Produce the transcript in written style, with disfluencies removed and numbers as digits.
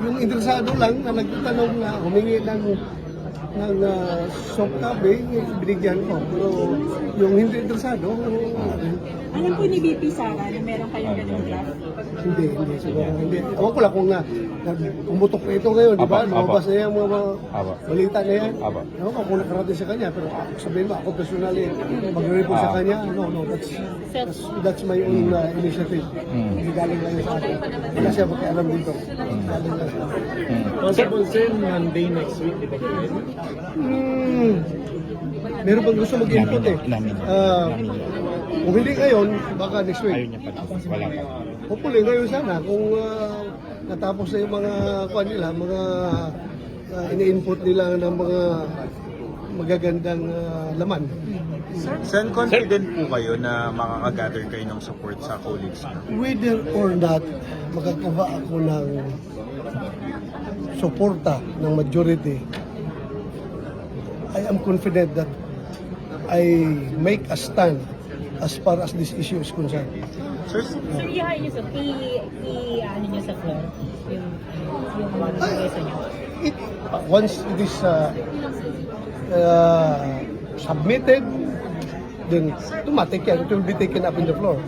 yung interesado lang na nagtatanong na humingi ng soft copy, binigyan ko. Pero yung hindi interesado, Alam po ni BP Sara na meron kayong ganung draft? hindi siguro. Hindi. Ewan ko lang kung pumutok na ito ngayon, di ba? Apa. Lumabas na yan mga Apa. balita na yan. Apa. Ewan ko kung nakarating sa kanya, pero sabihin mo, ako personally, mag-report sa kanya, no, that's my own initiative. Hindi galing lang sa akin. Wala siya makialam dito. Galing lang sa akin. Possible sir, Monday next week, di ba? Meron bang gusto mag-input eh? Kung hindi ngayon, baka next Ayaw week. niya pa. Wala pa. Hopefully ngayon sana kung natapos na yung mga kuan nila, mga ini-input nila ng mga magagandang laman. Sir, confident po kayo na makakagather kayo ng support sa colleagues niyo? Whether or not makakakuha ako ng suporta ng majority, I am confident that I make a stand as far as this issue is concerned. Sir, Sir, ihain niyo sa ano niyo sa floor? Yung pwesto niyo? Once it is submitted, then automatic yan, it will be taken up in the floor.